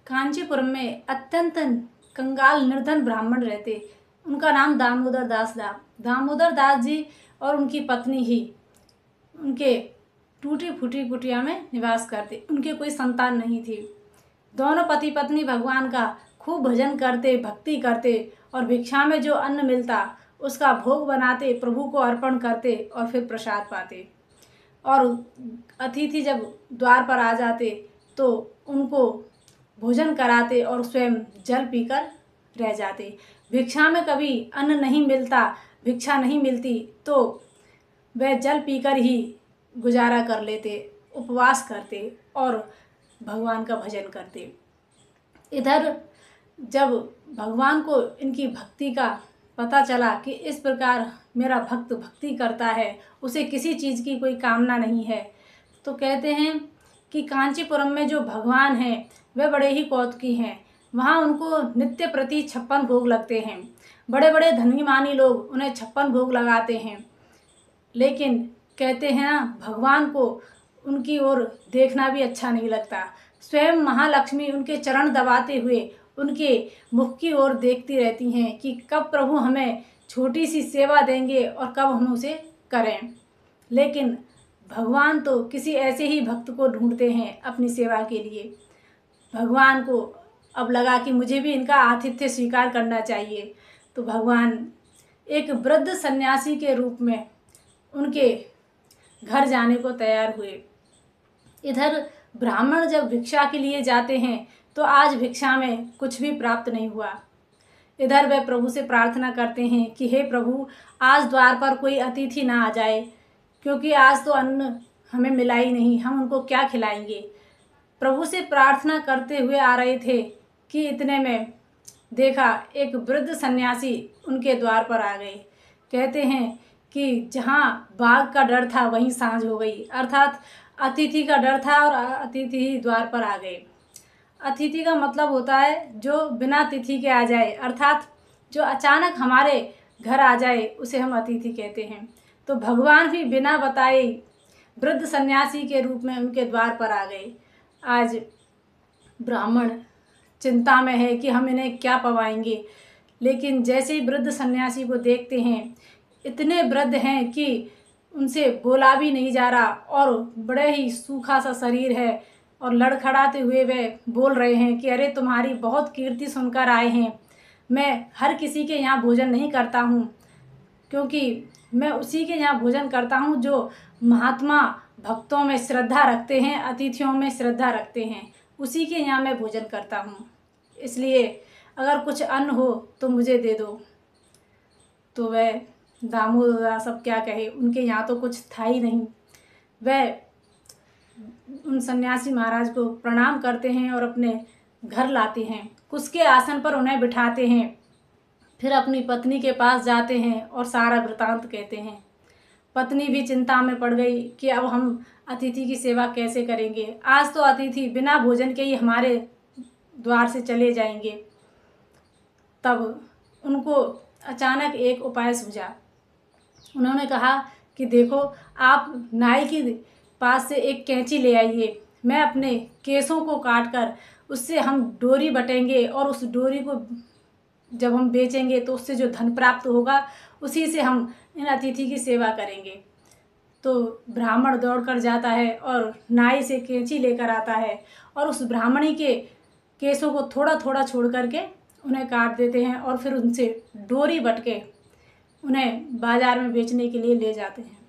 कांचीपुरम में अत्यंत कंगाल निर्धन ब्राह्मण रहते। उनका नाम दामोदर दास था। दामोदर दास जी और उनकी पत्नी ही उनके टूटी फूटी कुटिया में निवास करते। उनके कोई संतान नहीं थी। दोनों पति पत्नी भगवान का खूब भजन करते, भक्ति करते और भिक्षा में जो अन्न मिलता उसका भोग बनाते, प्रभु को अर्पण करते और फिर प्रसाद पाते। और अतिथि जब द्वार पर आ जाते तो उनको भोजन कराते और स्वयं जल पीकर रह जाते। भिक्षा में कभी अन्न नहीं मिलता, भिक्षा नहीं मिलती तो वह जल पीकर ही गुजारा कर लेते, उपवास करते और भगवान का भजन करते। इधर जब भगवान को इनकी भक्ति का पता चला कि इस प्रकार मेरा भक्त भक्ति करता है, उसे किसी चीज़ की कोई कामना नहीं है, तो कहते हैं कि कांचीपुरम में जो भगवान हैं वे बड़े ही कौतुकी हैं। वहाँ उनको नित्य प्रति 56 भोग लगते हैं। बड़े बड़े धनी मानी लोग उन्हें 56 भोग लगाते हैं, लेकिन कहते हैं ना, भगवान को उनकी ओर देखना भी अच्छा नहीं लगता। स्वयं महालक्ष्मी उनके चरण दबाते हुए उनके मुख की ओर देखती रहती हैं कि कब प्रभु हमें छोटी सी सेवा देंगे और कब हम उसे करें। लेकिन भगवान तो किसी ऐसे ही भक्त को ढूंढते हैं अपनी सेवा के लिए। भगवान को अब लगा कि मुझे भी इनका आतिथ्य स्वीकार करना चाहिए, तो भगवान एक वृद्ध सन्यासी के रूप में उनके घर जाने को तैयार हुए। इधर ब्राह्मण जब भिक्षा के लिए जाते हैं तो आज भिक्षा में कुछ भी प्राप्त नहीं हुआ। इधर वे प्रभु से प्रार्थना करते हैं कि हे प्रभु, आज द्वार पर कोई अतिथि ना आ जाए, क्योंकि आज तो अन्न हमें मिला ही नहीं, हम उनको क्या खिलाएंगे। प्रभु से प्रार्थना करते हुए आ रहे थे कि इतने में देखा एक वृद्ध सन्यासी उनके द्वार पर आ गए। कहते हैं कि जहाँ बाघ का डर था वहीं सांझ हो गई, अर्थात अतिथि का डर था और अतिथि ही द्वार पर आ गए। अतिथि का मतलब होता है जो बिना तिथि के आ जाए, अर्थात जो अचानक हमारे घर आ जाए उसे हम अतिथि कहते हैं। तो भगवान भी बिना बताए वृद्ध सन्यासी के रूप में उनके द्वार पर आ गए। आज ब्राह्मण चिंता में है कि हम इन्हें क्या पवाएंगे, लेकिन जैसे ही वृद्ध सन्यासी को देखते हैं, इतने वृद्ध हैं कि उनसे बोला भी नहीं जा रहा और बड़े ही सूखा सा शरीर है और लड़खड़ाते हुए वे बोल रहे हैं कि अरे तुम्हारी बहुत कीर्ति सुनकर आए हैं। मैं हर किसी के यहाँ भोजन नहीं करता हूँ, क्योंकि मैं उसी के यहाँ भोजन करता हूँ जो महात्मा भक्तों में श्रद्धा रखते हैं, अतिथियों में श्रद्धा रखते हैं, उसी के यहाँ मैं भोजन करता हूँ। इसलिए अगर कुछ अन्न हो तो मुझे दे दो। तो वह दामोदर सब क्या कहे, उनके यहाँ तो कुछ था ही नहीं। वह उन सन्यासी महाराज को प्रणाम करते हैं और अपने घर लाते हैं, उसके आसन पर उन्हें बिठाते हैं, फिर अपनी पत्नी के पास जाते हैं और सारा वृतांत कहते हैं। पत्नी भी चिंता में पड़ गई कि अब हम अतिथि की सेवा कैसे करेंगे। आज तो अतिथि बिना भोजन के ही हमारे द्वार से चले जाएंगे। तब उनको अचानक एक उपाय सूझा। उन्होंने कहा कि देखो, आप नाई के पास से एक कैंची ले आइए, मैं अपने केसों को काटकर उससे हम डोरी बटेंगे और उस डोरी को जब हम बेचेंगे तो उससे जो धन प्राप्त होगा उसी से हम इन अतिथि की सेवा करेंगे। तो ब्राह्मण दौड़कर जाता है और नाई से कैंची लेकर आता है और उस ब्राह्मणी के केसों को थोड़ा थोड़ा छोड़ करके उन्हें काट देते हैं और फिर उनसे डोरी बट के उन्हें बाज़ार में बेचने के लिए ले जाते हैं।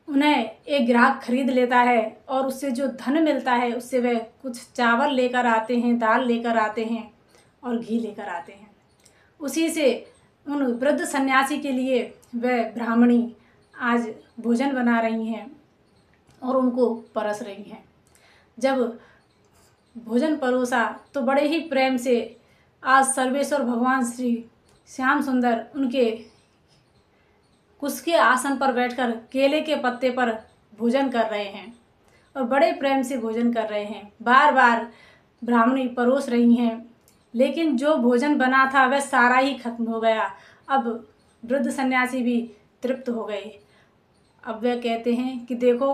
उन्हें एक ग्राहक खरीद लेता है और उससे जो धन मिलता है उससे वह कुछ चावल लेकर आते हैं, दाल लेकर आते हैं और घी लेकर आते हैं। उसी से उन वृद्ध सन्यासी के लिए वह ब्राह्मणी आज भोजन बना रही हैं और उनको परस रही हैं। जब भोजन परोसा तो बड़े ही प्रेम से आज सर्वेश्वर भगवान श्री श्याम सुंदर उनके कुश के आसन पर बैठकर केले के पत्ते पर भोजन कर रहे हैं और बड़े प्रेम से भोजन कर रहे हैं। बार बार ब्राह्मणी परोस रही हैं, लेकिन जो भोजन बना था वह सारा ही खत्म हो गया। अब वृद्ध सन्यासी भी तृप्त हो गए। अब वे कहते हैं कि देखो,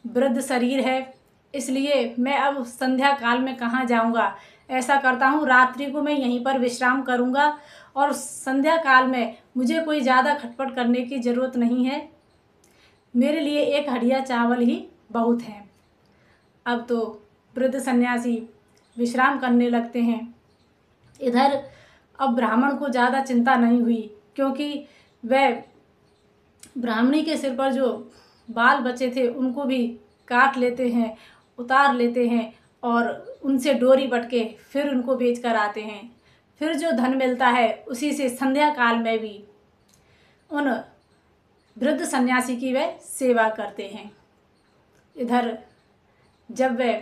वृद्ध शरीर है, इसलिए मैं अब संध्या काल में कहाँ जाऊँगा, ऐसा करता हूँ, रात्रि को मैं यहीं पर विश्राम करूँगा और संध्या काल में मुझे कोई ज़्यादा खटपट करने की ज़रूरत नहीं है। मेरे लिए एक हड़िया चावल ही बहुत है। अब तो वृद्ध सन्यासी विश्राम करने लगते हैं। इधर अब ब्राह्मण को ज़्यादा चिंता नहीं हुई, क्योंकि वह ब्राह्मणी के सिर पर जो बाल बचे थे उनको भी काट लेते हैं, उतार लेते हैं और उनसे डोरी बटके फिर उनको बेच कर आते हैं। फिर जो धन मिलता है उसी से संध्या काल में भी उन वृद्ध सन्यासी की वे सेवा करते हैं। इधर जब वे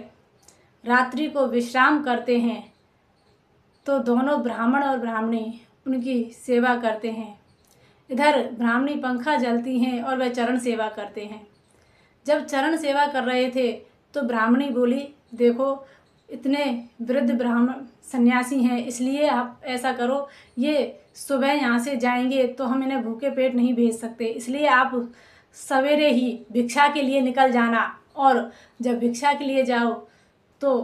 रात्रि को विश्राम करते हैं तो दोनों ब्राह्मण और ब्राह्मणी उनकी सेवा करते हैं। इधर ब्राह्मणी पंखा जलती हैं और वह चरण सेवा करते हैं। जब चरण सेवा कर रहे थे तो ब्राह्मणी बोली, देखो इतने वृद्ध ब्राह्मण सन्यासी हैं, इसलिए आप ऐसा करो, ये सुबह यहाँ से जाएंगे तो हम इन्हें भूखे पेट नहीं भेज सकते, इसलिए आप सवेरे ही भिक्षा के लिए निकल जाना और जब भिक्षा के लिए जाओ तो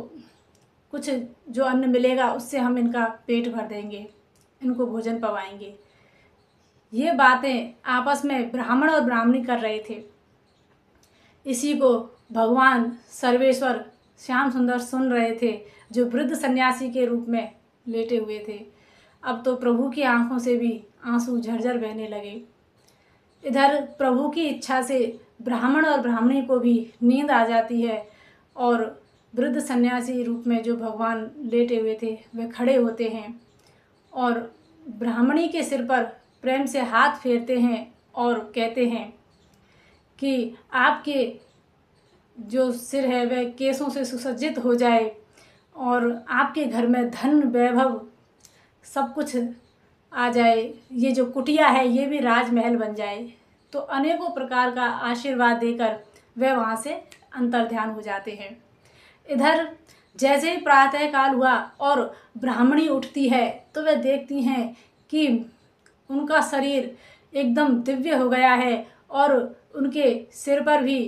कुछ जो अन्न मिलेगा उससे हम इनका पेट भर देंगे, इनको भोजन पवाएंगे। ये बातें आपस में ब्राह्मण और ब्राह्मणी कर रहे थे। इसी को भगवान सर्वेश्वर श्याम सुंदर सुन रहे थे, जो वृद्ध सन्यासी के रूप में लेटे हुए थे। अब तो प्रभु की आंखों से भी आंसू झरझर बहने लगे। इधर प्रभु की इच्छा से ब्राह्मण और ब्राह्मणी को भी नींद आ जाती है और वृद्ध सन्यासी रूप में जो भगवान लेटे हुए थे वे खड़े होते हैं और ब्राह्मणी के सिर पर प्रेम से हाथ फेरते हैं और कहते हैं कि आपके जो सिर है वह केसों से सुसज्जित हो जाए और आपके घर में धन वैभव सब कुछ आ जाए, ये जो कुटिया है ये भी राजमहल बन जाए। तो अनेकों प्रकार का आशीर्वाद देकर वे वहाँ से अंतर्ध्यान हो जाते हैं। इधर जैसे ही प्रातः काल हुआ और ब्राह्मणी उठती है तो वे देखती हैं कि उनका शरीर एकदम दिव्य हो गया है और उनके सिर पर भी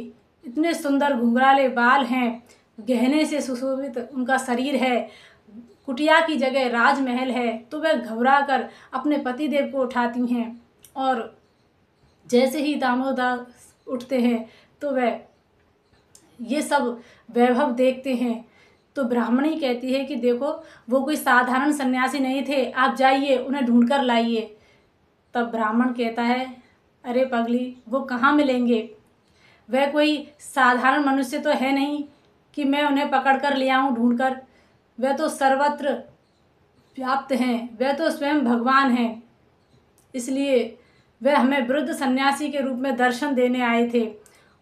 इतने सुंदर घुंघराले बाल हैं, गहने से सुशोभित उनका शरीर है, कुटिया की जगह राजमहल है। तो वह घबरा कर अपने पतिदेव को उठाती हैं और जैसे ही दामोदर उठते हैं तो वह ये सब वैभव देखते हैं। तो ब्राह्मणी कहती है कि देखो वो कोई साधारण सन्यासी नहीं थे, आप जाइए उन्हें ढूंढ कर लाइए। तब ब्राह्मण कहता है, अरे पगली, वो कहाँ मिलेंगे, वह कोई साधारण मनुष्य तो है नहीं कि मैं उन्हें पकड़ कर ले आऊँ ढूंढ कर, वह तो सर्वत्र व्याप्त हैं, वह तो स्वयं भगवान हैं, इसलिए वह हमें वृद्ध सन्यासी के रूप में दर्शन देने आए थे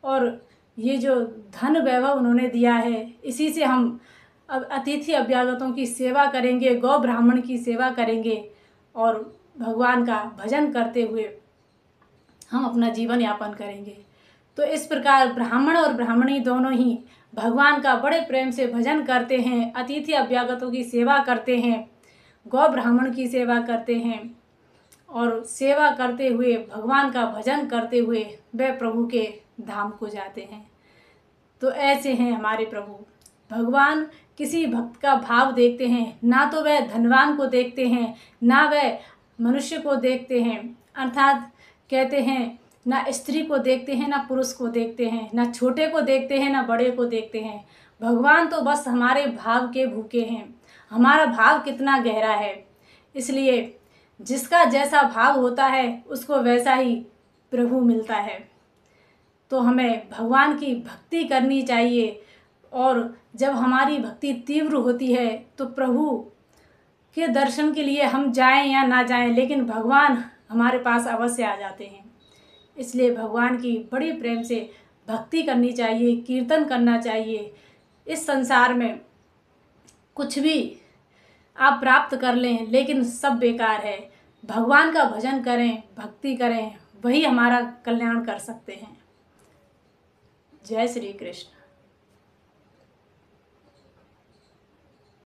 और ये जो धन वैभव उन्होंने दिया है इसी से हम अब अतिथि अभ्यागतों की सेवा करेंगे, गौ ब्राह्मण की सेवा करेंगे और भगवान का भजन करते हुए हम अपना जीवन यापन करेंगे। तो इस प्रकार ब्राह्मण और ब्राह्मणी दोनों ही भगवान का बड़े प्रेम से भजन करते हैं, अतिथि अभ्यागतों की सेवा करते हैं, गौ ब्राह्मण की सेवा करते हैं और सेवा करते हुए भगवान का भजन करते हुए वे प्रभु के धाम को जाते हैं। तो ऐसे हैं हमारे प्रभु। भगवान किसी भक्त का भाव देखते हैं, ना तो वह धनवान को देखते हैं, ना वह मनुष्य को देखते हैं, अर्थात कहते हैं ना स्त्री को देखते हैं, ना पुरुष को देखते हैं, ना छोटे को देखते हैं, ना बड़े को देखते हैं। भगवान तो बस हमारे भाव के भूखे हैं, हमारा भाव कितना गहरा है। इसलिए जिसका जैसा भाव होता है उसको वैसा ही प्रभु मिलता है। तो हमें भगवान की भक्ति करनी चाहिए और जब हमारी भक्ति तीव्र होती है तो प्रभु के दर्शन के लिए हम जाएं या ना जाएं, लेकिन भगवान हमारे पास अवश्य आ जाते हैं। इसलिए भगवान की बड़ी प्रेम से भक्ति करनी चाहिए, कीर्तन करना चाहिए। इस संसार में कुछ भी आप प्राप्त कर लें लेकिन सब बेकार है। भगवान का भजन करें, भक्ति करें, वही हमारा कल्याण कर सकते हैं। जय श्री कृष्ण।